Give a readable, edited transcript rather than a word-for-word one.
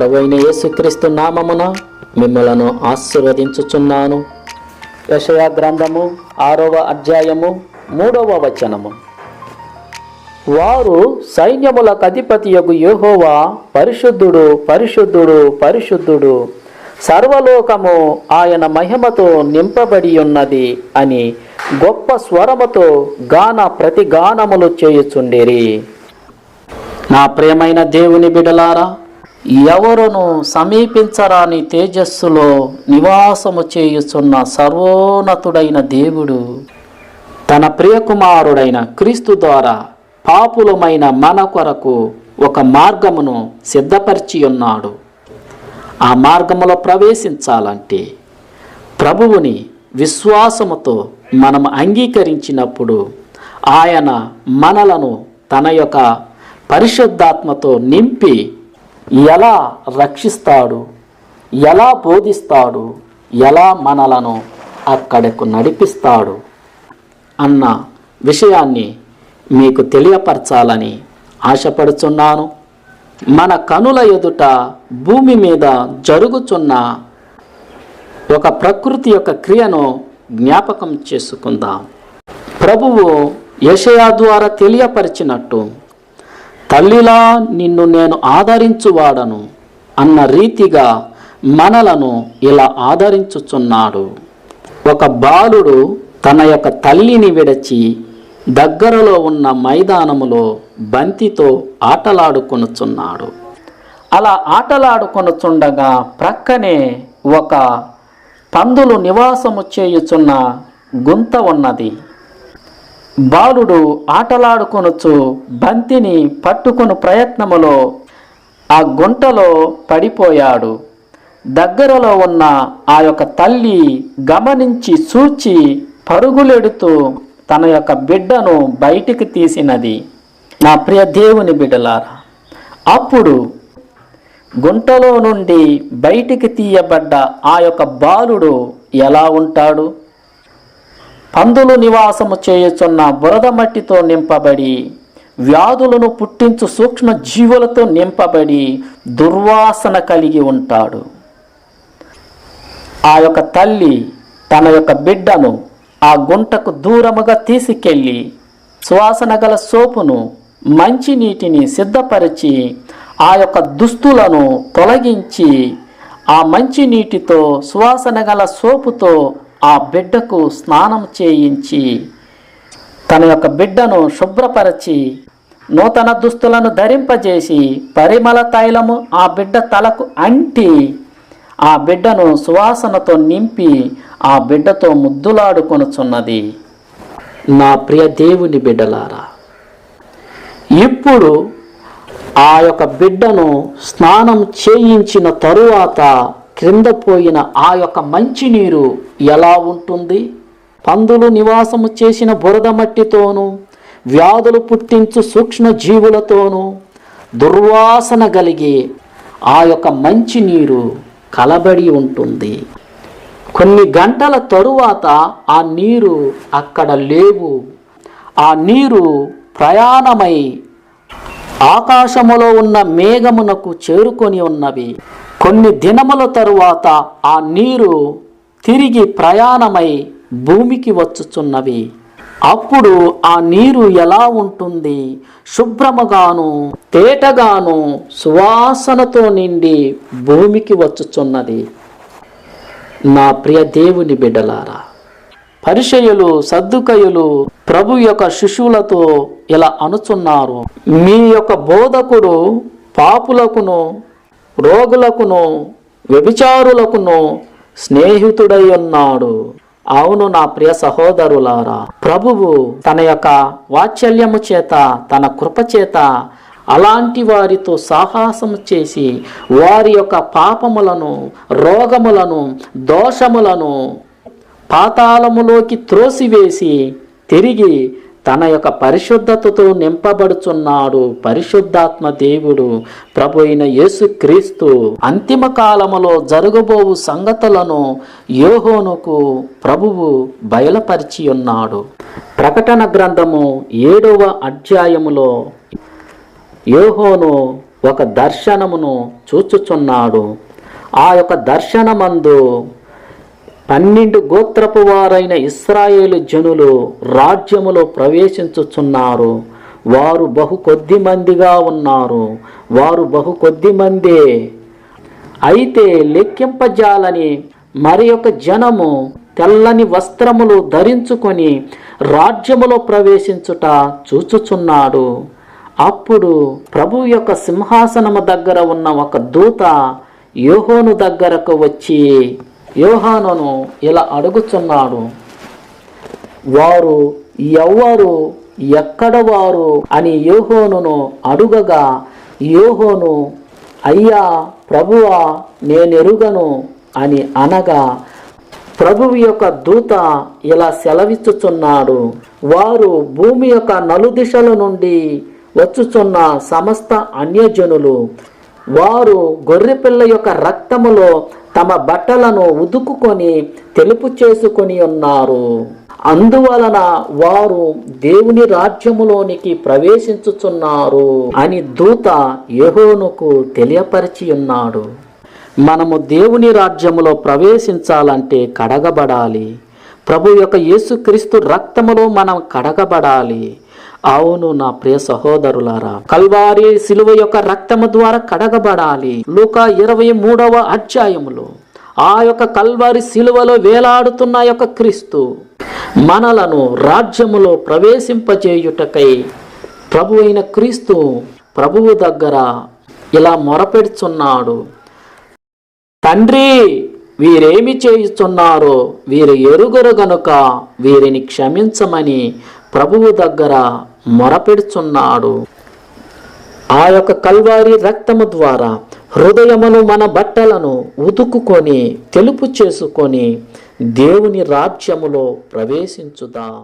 ప్రభువైన యేసుక్రీస్తు నామమున మిమ్మలను ఆశీర్వదించుచున్నాను. యెషయా గ్రంథము 6వ అధ్యాయము 3వ వచనము. వారు సైన్యములకు అధిపతియగు యెహోవా పరిశుద్ధుడు, పరిశుద్ధుడు, పరిశుద్ధుడు, సర్వలోకము ఆయన మహిమతో నింపబడి ఉన్నది అని గొప్ప స్వరముతో ప్రతిగానములు చేయుచుండిరి. నా ప్రియమైన దేవుని బిడ్డలారా, ఎవరును సమీపించరాని తేజస్సులో నివాసము చేయుచున్న సర్వోన్నతుడైన దేవుడు తన ప్రియకుమారుడైన క్రీస్తు ద్వారా పాపులమైన మన కొరకు ఒక మార్గమును సిద్ధపరిచి ఉన్నాడు. ఆ మార్గములో ప్రవేశించాలంటే ప్రభువుని విశ్వాసముతో మనం అంగీకరించినప్పుడు ఆయన మనలను తన యొక్క పరిశుద్ధాత్మతో నింపి ఎలా రక్షిస్తాడు, ఎలా బోధిస్తాడు, ఎలా మనలను అక్కడకు నడిపిస్తాడు అన్న విషయాన్ని మీకు తెలియపరచాలని ఆశపడుచున్నాను. మన కనుల ఎదుట భూమి మీద జరుగుచున్న ఒక ప్రకృతి యొక్క క్రియను జ్ఞాపకం చేసుకుందాం. ప్రభువు యెషయా ద్వారా తెలియపరిచినట్టు, తల్లిలా నిన్ను నేను ఆదరించువాడను అన్న రీతిగా మనలను ఇలా ఆదరించుచున్నాడు. ఒక బాలుడు తన యొక్క తల్లిని విడిచి దగ్గరలో ఉన్న మైదానములో బంతితో ఆటలాడుకొనుచున్నాడు. అలా ఆటలాడుకొనుచుండగా ప్రక్కనే ఒక పందులు నివాసము చేయుచున్న గుంత ఉన్నది. బాలుడు ఆటలాడుకొనుచు బంతిని పట్టుకుని ప్రయత్నములో ఆ గుంటలో పడిపోయాడు. దగ్గరలో ఉన్న ఆ యొక్క తల్లి గమనించి చూచి పరుగులెడుతూ తన యొక్క బిడ్డను బయటికి తీసినది. నా ప్రియ దేవుని బిడ్డలారా, అప్పుడు గుంటలో నుండి బయటికి తీయబడ్డ ఆ యొక్క బాలుడు ఎలా ఉంటాడు? పందులు నివాసము చేయుచున్న బురద మట్టితో నింపబడి, వ్యాధులను పుట్టించు సూక్ష్మ జీవులతో నింపబడి దుర్వాసన కలిగి ఉంటాడు. ఆ యొక్క తల్లి తన యొక్క బిడ్డను ఆ గుంటకు దూరముగా తీసుకెళ్ళి సువాసన గల సోపును, మంచి నీటిని సిద్ధపరిచి ఆ యొక్క దుస్తులను తొలగించి ఆ మంచి నీటితో సువాసన గల సోపుతో ఆ బిడ్డకు స్నానం చేయించి తన యొక్క బిడ్డను శుభ్రపరచి నూతన దుస్తులను ధరింపజేసి పరిమళ తైలము ఆ బిడ్డ తలకు అంటి ఆ బిడ్డను సువాసనతో నింపి ఆ బిడ్డతో ముద్దులాడుకొనుచున్నది. నా ప్రియ దేవుని బిడ్డలారా, ఇప్పుడు ఆ యొక్క బిడ్డను స్నానం చేయించిన తరువాత క్రింద పోయిన ఆ యొక్క మంచినీరు ఎలా ఉంటుంది? పందులు నివాసము చేసిన బురద మట్టితోనూ, వ్యాధులు పుట్టించు సూక్ష్మ జీవులతోనూ దుర్వాసన కలిగి ఆ యొక్క మంచినీరు కలబడి ఉంటుంది. కొన్ని గంటల తరువాత ఆ నీరు అక్కడ లేవు. ఆ నీరు ప్రయాణమై ఆకాశములో ఉన్న మేఘమునకు చేరుకొని ఉన్నవి. కొన్ని దినముల తరువాత ఆ నీరు తిరిగి ప్రయాణమై భూమికి వచ్చుచున్నవి. అప్పుడు ఆ నీరు ఎలా ఉంటుంది? శుభ్రముగాను తేటగాను సువాసనతో నిండి భూమికి వచ్చుచున్నది. నా ప్రియ దేవుని బిడ్డలారా, పరిసయ్యులు సద్దుకయ్యులు ప్రభు యొక్క శిష్యులతో ఇలా అనుచున్నారు, మీ యొక్క బోధకుడు పాపులకును, రోగులకును, వ్యభిచారులకును స్నేహితుడై ఉన్నాడు. అవును నా ప్రియ సహోదరులారా, ప్రభువు తన యొక్క వాత్సల్యము చేత, తన కృప చేత అలాంటి వారితో సాహసము చేసి వారి యొక్క పాపములను, రోగములను, దోషములను పాతాళములోకి త్రోసివేసి తిరిగి తన యొక్క పరిశుద్ధతతో నింపబడుచున్నాడు. పరిశుద్ధాత్మ దేవుడు ప్రభు అయిన యేసుక్రీస్తు అంతిమ కాలములో జరగబోవు సంగతులను యోహోనుకు ప్రభువు బయలుపరిచి ఉన్నాడు. ప్రకటన గ్రంథము 7వ అధ్యాయములో యోహోను ఒక దర్శనమును చూచుచున్నాడు. ఆ యొక్క దర్శనమందు 12 గోత్రపు వారైన ఇశ్రాయేలు జనులు రాజ్యములో ప్రవేశించుచున్నారు. వారు బహు కొద్ది మందిగా ఉన్నారు. వారు బహు కొద్ది మందే. అయితే లెక్కింపజాలని మరి ఒక జనము తెల్లని వస్త్రములు ధరించుకొని రాజ్యములో ప్రవేశించుట చూచుచున్నాడు. అప్పుడు ప్రభు యొక్క సింహాసనము దగ్గర ఉన్న ఒక దూత యోహాను దగ్గరకు వచ్చి యోహానును ఇలా అడుగుచున్నాడు. వారు ఎవరు, ఎక్కడ వారు అని యోహానును అడుగగా, యోహాను అయ్యా ప్రభువా నేనెరుగను అని అనగా, ప్రభువు యొక్క దూత ఇలా సెలవిచ్చుచున్నాడు, వారు భూమి యొక్క నలుదిశల నుండి వచ్చుచున్న సమస్త అన్యజనులు. వారు గొర్రెపిల్ల యొక్క రక్తములో తమ బట్టలను ఉదుకుకొని తెలుపు చేసుకొని ఉన్నారు. అందువలన వారు దేవుని రాజ్యములోనికి ప్రవేశించుచున్నారు అని దూత యోహానుకు తెలియపరిచి ఉన్నాడు. మనము దేవుని రాజ్యములో ప్రవేశించాలంటే కడగబడాలి. ప్రభు యొక్క యేసుక్రీస్తు రక్తములో మనం కడగబడాలి. అవును నా ప్రియ సహోదరులారా, కల్వారి శిలువ యొక్క రక్తము ద్వారా కడగబడాలి. లూకా 23వ అధ్యాయములో ఆ యొక్క కల్వారి శిలువలో వేలాడుతున్న యొక్క క్రీస్తు మనలను రాజ్యములో ప్రవేశింపజేయుటకై ప్రభు అయిన క్రీస్తు ప్రభువు దగ్గర ఇలా మొరపెడుచున్నాడు. తండ్రి, వీరేమి చేయుచున్నారో వీరు ఎరుగరు గనుక వీరిని క్షమించమని ప్రభువు దగ్గర మొరపెడుచున్నాడు. ఆ యొక్క కల్వారి రక్తము ద్వారా హృదయమును మన బట్టలను ఉతుకుకొని తెలుపు చేసుకొని దేవుని రాజ్యములో ప్రవేశించుదాం.